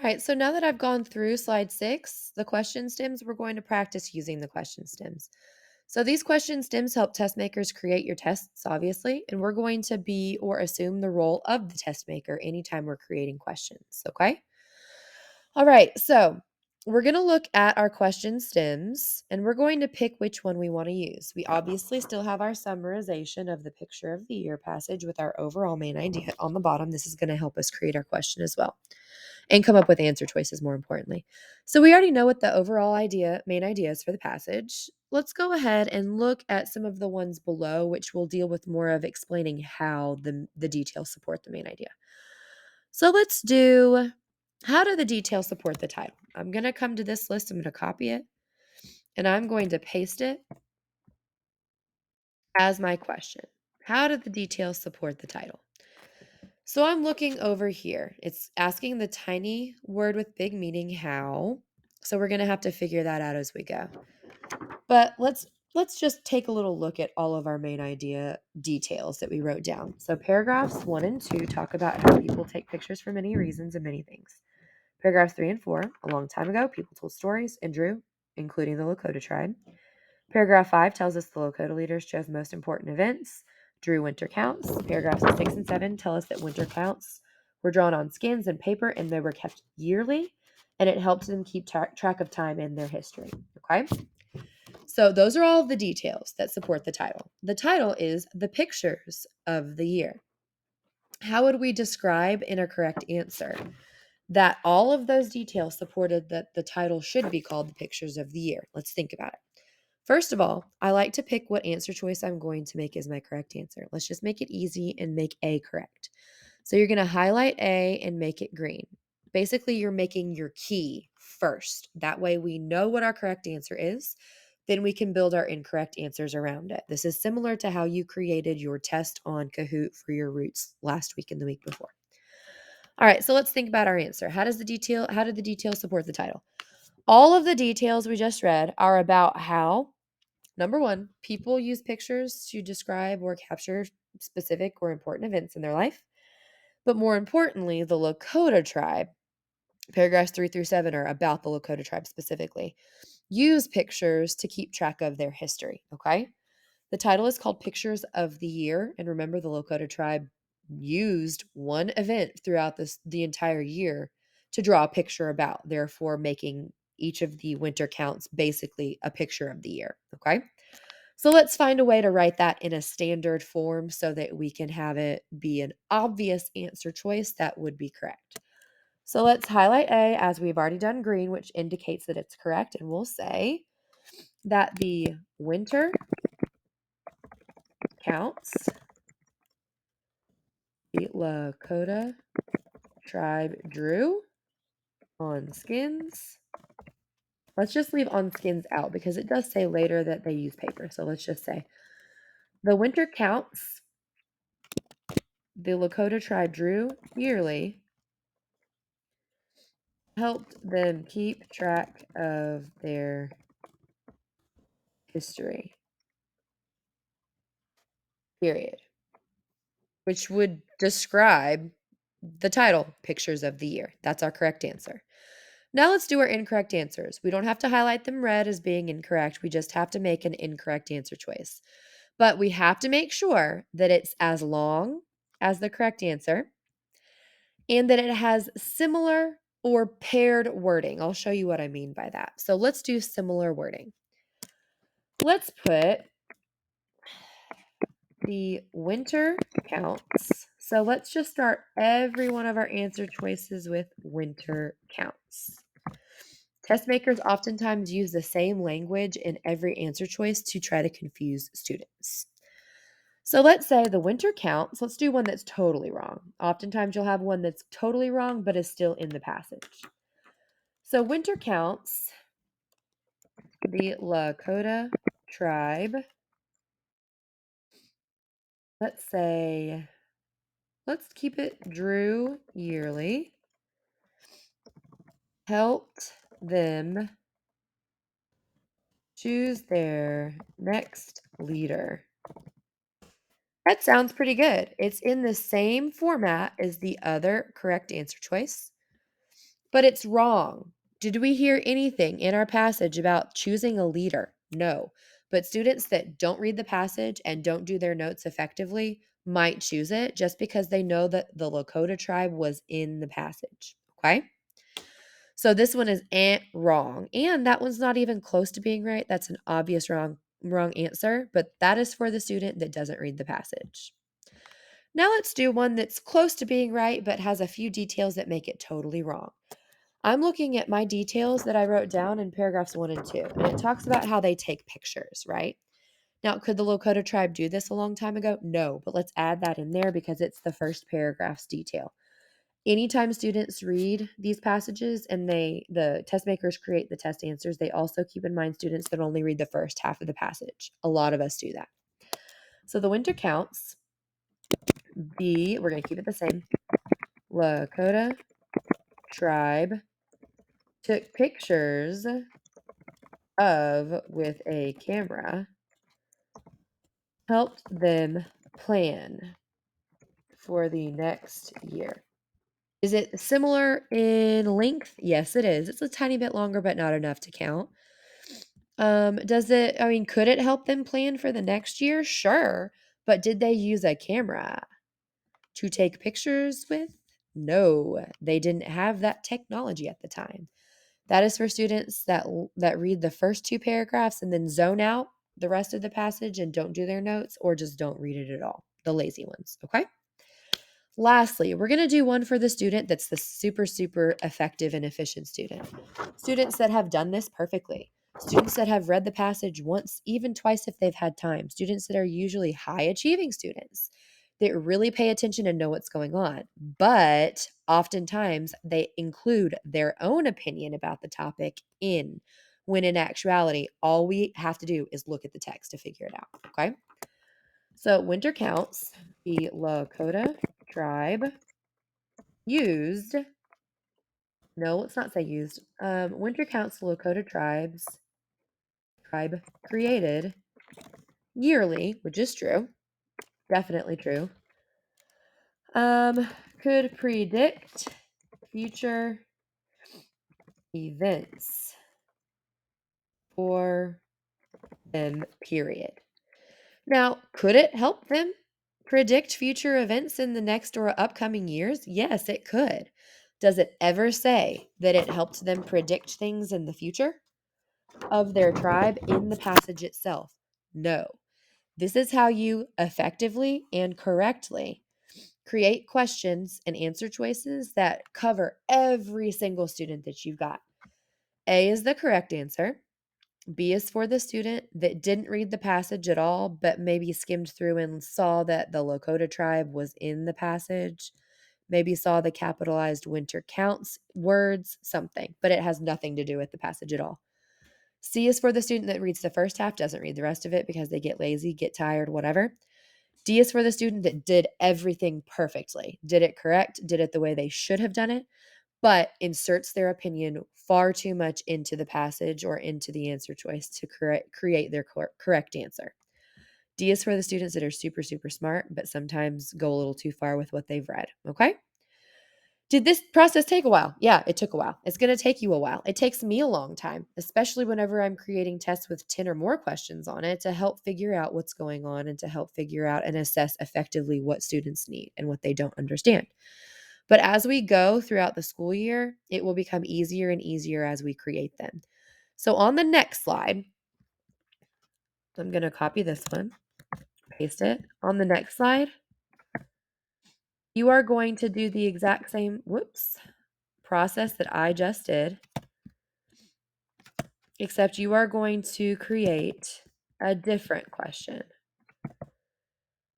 right, so now that I've gone through slide 6, the question stems, we're going to practice using the question stems. So these question stems help test makers create your tests, obviously, and we're going to be or assume the role of the test maker anytime we're creating questions, okay? All right, so we're going to look at our question stems and we're going to pick which one we want to use. We obviously still have our summarization of the picture of the year passage with our overall main idea on the bottom. This is going to help us create our question as well and come up with answer choices, more importantly. So we already know what the overall main idea is for the passage. Let's go ahead and look at some of the ones below, which will deal with more of explaining how the details support the main idea. So let's do, how do the details support the title? I'm going to come to this list, I'm going to copy it, and I'm going to paste it as my question. How do the details support the title? So I'm looking over here. It's asking the tiny word with big meaning, how. So we're going to have to figure that out as we go. But let's just take a little look at all of our main idea details that we wrote down. So paragraphs 1 and 2 talk about how people take pictures for many reasons and many things. Paragraphs 3 and 4, a long time ago, people told stories and drew, including the Lakota tribe. Paragraph 5 tells us the Lakota leaders chose most important events, drew winter counts. Paragraphs 6 and 7 tell us that winter counts were drawn on skins and paper and they were kept yearly, and it helped them keep track of time in their history. Okay? So those are all of the details that support the title. The title is The Pictures of the Year. How would we describe in a correct answer that all of those details supported that the title should be called The Pictures of the Year? Let's think about it. First of all, I like to pick what answer choice I'm going to make as my correct answer. Let's just make it easy and make A correct. So you're going to highlight A and make it green. Basically, you're making your key first. That way we know what our correct answer is. Then we can build our incorrect answers around it. This is similar to how you created your test on Kahoot for your roots last week and the week before. All right, so let's think about our answer. How did the details support the title? All of the details we just read are about how, number one, people use pictures to describe or capture specific or important events in their life. But more importantly, the Lakota tribe, paragraphs 3 through 7 are about the Lakota tribe specifically, use pictures to keep track of their history. Okay. The title is called Pictures of the Year. And remember, the Lakota tribe used one event throughout the entire year to draw a picture about, therefore making each of the winter counts basically a picture of the year. Okay. So let's find a way to write that in a standard form so that we can have it be an obvious answer choice that would be correct. So let's highlight A as we've already done green, which indicates that it's correct. And we'll say that the winter counts the Lakota tribe drew on skins. Let's just leave on skins out because it does say later that they use paper. So let's just say the winter counts the Lakota tribe drew yearly helped them keep track of their history. Period. Which would describe the title, Pictures of the Year. That's our correct answer. Now let's do our incorrect answers. We don't have to highlight them red as being incorrect. We just have to make an incorrect answer choice. But we have to make sure that it's as long as the correct answer and that it has similar or paired wording. I'll show you what I mean by that. So let's do similar wording. Let's put the winter counts. So let's just start every one of our answer choices with winter counts. Test makers oftentimes use the same language in every answer choice to try to confuse students. So let's say the winter counts. Let's do one that's totally wrong. Oftentimes you'll have one that's totally wrong but is still in the passage. So winter counts the Lakota tribe. Let's say, let's keep it drew yearly. Helped them choose their next leader. That sounds pretty good. It's in the same format as the other correct answer choice. But it's wrong. Did we hear anything in our passage about choosing a leader? No. But students that don't read the passage and don't do their notes effectively might choose it just because they know that the Lakota tribe was in the passage. Okay? So this one is wrong. And that one's not even close to being right. That's an obvious wrong answer, but that is for the student that doesn't read the passage. Now let's do one that's close to being right but has a few details that make it totally wrong. I'm looking at my details that I wrote down in paragraphs 1 and 2, and it talks about how they take pictures, right? Now, could the Lakota tribe do this a long time ago? No, but let's add that in there because it's the first paragraph's detail. Anytime students read these passages and the test makers create the test answers, they also keep in mind students that only read the first half of the passage. A lot of us do that. So the winter counts. We're going to keep it the same. Lakota tribe took pictures of with a camera helped them plan for the next year. Is it similar in length? Yes, it is. It's a tiny bit longer, but not enough to count. Could it help them plan for the next year? Sure. But did they use a camera to take pictures with? No, they didn't have that technology at the time. That is for students that read the first two paragraphs and then zone out the rest of the passage and don't do their notes or just don't read it at all. The lazy ones, okay? Lastly, we're going to do one for the student that's the super, super effective and efficient student. Students that have done this perfectly. Students that have read the passage once, even twice if they've had time. Students that are usually high achieving students that really pay attention and know what's going on. But oftentimes they include their own opinion about the topic in, when in actuality, all we have to do is look at the text to figure it out. Okay. So winter counts, the Lakota tribe used, no, let's not say used. Winter counts, the Lakota tribe created yearly, which is true, definitely true. Could predict future events for them, period. Now, could it help them predict future events in the next or upcoming years? Yes, it could. Does it ever say that it helped them predict things in the future of their tribe in the passage itself? No. This is how you effectively and correctly create questions and answer choices that cover every single student that you've got. A is the correct answer. B is for the student that didn't read the passage at all, but maybe skimmed through and saw that the Lakota tribe was in the passage, maybe saw the capitalized winter counts words, something, but it has nothing to do with the passage at all. C is for the student that reads the first half, doesn't read the rest of it because they get lazy, get tired, whatever. D is for the student that did everything perfectly, did it correct, did it the way they should have done it, but inserts their opinion far too much into the passage or into the answer choice to create their correct answer. D is for the students that are super, super smart, but sometimes go a little too far with what they've read. Okay. Did this process take a while? Yeah, it took a while. It's going to take you a while. It takes me a long time, especially whenever I'm creating tests with 10 or more questions on it to help figure out what's going on and to help figure out and assess effectively what students need and what they don't understand. But as we go throughout the school year, it will become easier and easier as we create them. So on the next slide, I'm going to copy this one, paste it. On the next slide, you are going to do the exact same, process that I just did, except you are going to create a different question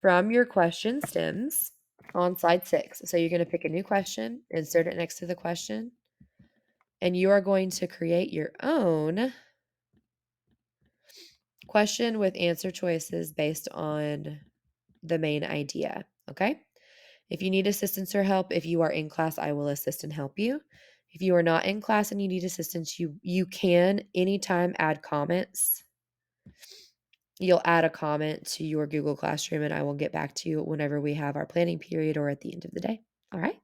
from your question stems on slide 6. So you're going to pick a new question, insert it next to the question, and you are going to create your own question with answer choices based on the main idea. Okay. If you need assistance or help, if you are in class, I will assist and help you. If you are not in class and you need assistance, you can anytime add comments. You'll add a comment to your Google Classroom and I will get back to you whenever we have our planning period or at the end of the day. All right.